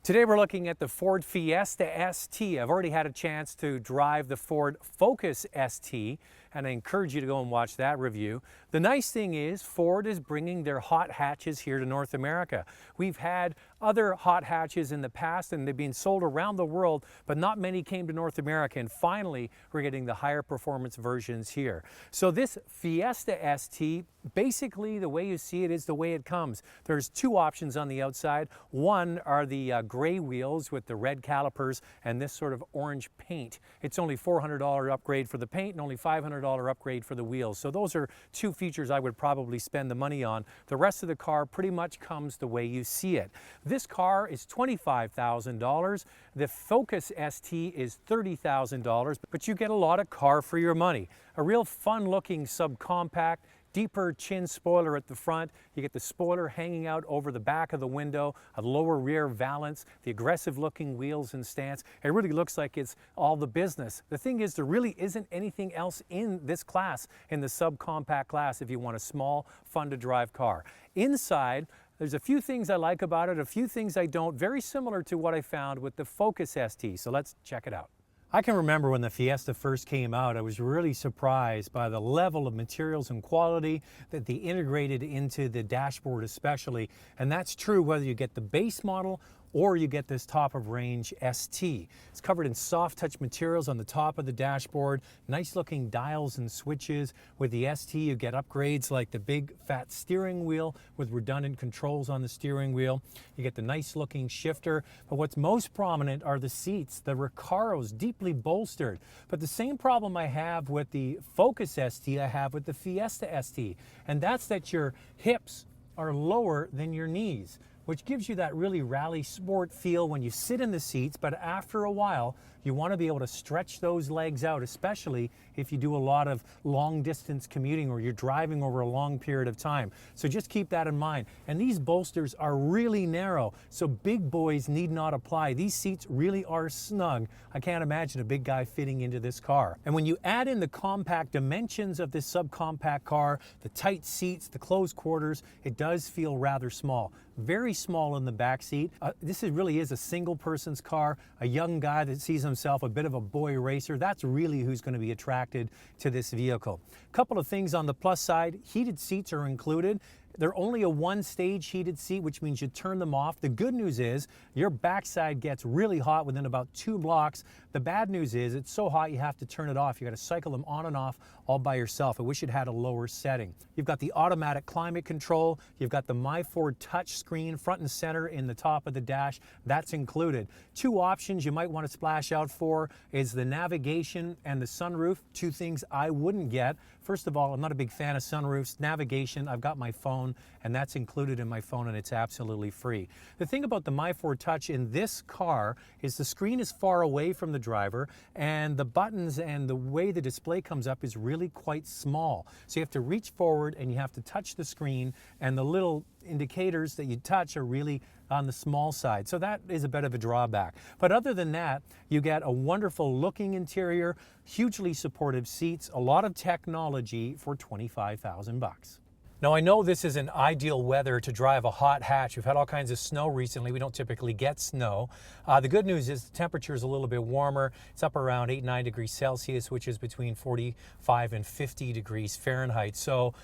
Today we're looking at the Ford Fiesta ST. I've already had a chance to drive the Ford Focus ST, and I encourage you to go and watch that review. The nice thing is Ford is bringing their hot hatches here to North America. We've had other hot hatches in the past and they've been sold around the world, but not many came to North America, and finally we're getting the higher performance versions here. So this Fiesta ST, basically the way you see it is the way it comes. There's two options on the outside. One are the gray wheels with the red calipers and this sort of orange paint. It's only $400 upgrade for the paint and only $500 upgrade for the wheels. So those are two features I would probably spend the money on. The rest of the car pretty much comes the way you see it. This car is $25,000. The Focus ST is $30,000, but you get a lot of car for your money. A real fun looking subcompact, deeper chin spoiler at the front. You get the spoiler hanging out over the back of the window, a lower rear valance, the aggressive looking wheels and stance. It really looks like it's all the business. The thing is, there really isn't anything else in this class, in the subcompact class, if you want a small, fun to drive car. Inside, there's a few things I like about it, a few things I don't, very similar to what I found with the Focus ST. So let's check it out. I can remember when the Fiesta first came out, I was really surprised by the level of materials and quality that they integrated into the dashboard especially. And that's true whether you get the base model or you get this top of range ST. It's covered in soft touch materials on the top of the dashboard, nice looking dials and switches. With the ST you get upgrades like the big fat steering wheel with redundant controls on the steering wheel. You get the nice looking shifter, but what's most prominent are the seats, the Recaros, deeply bolstered. But the same problem I have with the Focus ST I have with the Fiesta ST, and that's that your hips are lower than your knees, which gives you that really rally sport feel when you sit in the seats, but after a while, you want to be able to stretch those legs out, especially if you do a lot of long distance commuting or you're driving over a long period of time. So just keep that in mind. And these bolsters are really narrow, so big boys need not apply. These seats really are snug. I can't imagine a big guy fitting into this car. And when you add in the compact dimensions of this subcompact car, the tight seats, the closed quarters, it does feel rather small. Very small in the back seat. This really is a single person's car, a young guy that sees himself a bit of a boy racer. That's really who's going to be attracted to this vehicle. A couple of things on the plus side, heated seats are included. They're only a one-stage heated seat, which means you turn them off. The good news is your backside gets really hot within about 2 blocks. The bad news is it's so hot you have to turn it off. You got to cycle them on and off all by yourself. I wish it had a lower setting. You've got the automatic climate control. You've got the My Ford touch screen front and center in the top of the dash. That's included. 2 options you might want to splash out for is the navigation and the sunroof. 2 things I wouldn't get. First of all, I'm not a big fan of sunroofs. Navigation, I've got my phone, and that's included in my phone, and it's absolutely free. The thing about the My Ford Touch in this car is the screen is far away from the driver, and the buttons and the way the display comes up is really quite small. So you have to reach forward and you have to touch the screen, and the little indicators that you touch are really on the small side. So that is a bit of a drawback. But other than that, you get a wonderful looking interior, hugely supportive seats, a lot of technology for $25,000. Now I know this isn't ideal weather to drive a hot hatch. We've had all kinds of snow recently. We don't typically get snow. The good news is the temperature is a little bit warmer. It's up around 8-9 degrees Celsius, which is between 45 and 50 degrees Fahrenheit. So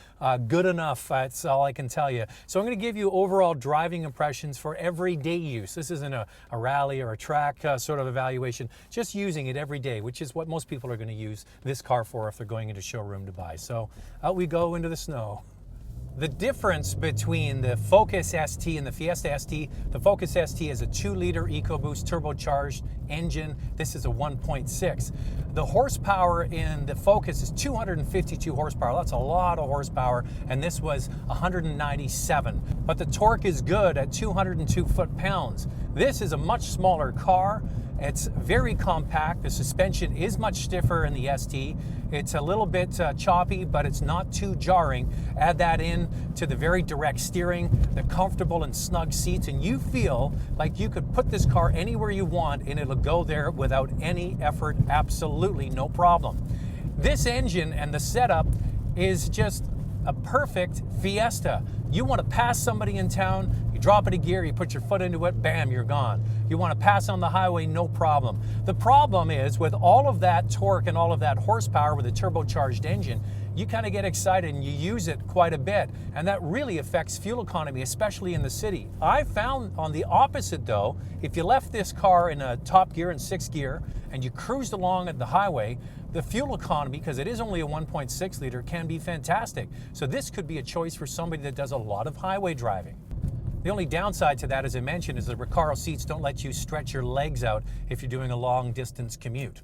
good enough, that's all I can tell you. So I'm going to give you overall driving impressions for everyday use. This isn't a rally or a track sort of evaluation, just using it every day, which is what most people are going to use this car for if they're going into showroom to buy. So out we go into the snow. The difference between the Focus ST and the Fiesta ST, the Focus ST is a 2-liter EcoBoost turbocharged engine. This is a 1.6. The horsepower in the Focus is 252 horsepower. That's a lot of horsepower, and this was 197. But the torque is good at 202 foot-pounds. This is a much smaller car. It's very compact. The suspension is much stiffer in the ST. It's a little bit choppy, but it's not too jarring. Add that in to the very direct steering, the comfortable and snug seats, and you feel like you could put this car anywhere you want and it'll go there without any effort, absolutely no problem. This engine and the setup is just a perfect Fiesta. You want to pass somebody in town, you drop it a gear, you put your foot into it, bam, you're gone. You want to pass on the highway, no problem. The problem is with all of that torque and all of that horsepower with a turbocharged engine, you kind of get excited and you use it quite a bit, and that really affects fuel economy, especially in the city. I found on the opposite though, if you left this car in a top gear and 6th gear and you cruised along at the highway, the fuel economy, because it is only a 1.6 liter, can be fantastic. So this could be a choice for somebody that does a lot of highway driving. The only downside to that, as I mentioned, is the Recaro seats don't let you stretch your legs out if you're doing a long distance commute.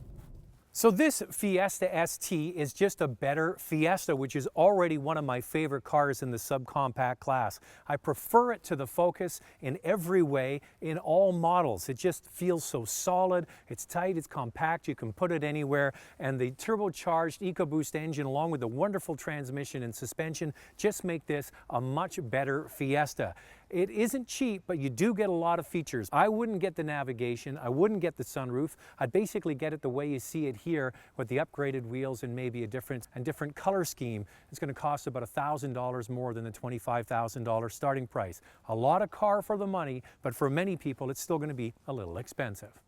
So this Fiesta ST is just a better Fiesta, which is already one of my favorite cars in the subcompact class. I prefer it to the Focus in every way, in all models. It just feels so solid, it's tight, it's compact, you can put it anywhere, and the turbocharged EcoBoost engine along with the wonderful transmission and suspension just make this a much better Fiesta. It isn't cheap, but you do get a lot of features. I wouldn't get the navigation, I wouldn't get the sunroof. I'd basically get it the way you see it here with the upgraded wheels and maybe a different color scheme. It's going to cost about $1,000 more than the $25,000 starting price. A lot of car for the money, but for many people it's still going to be a little expensive.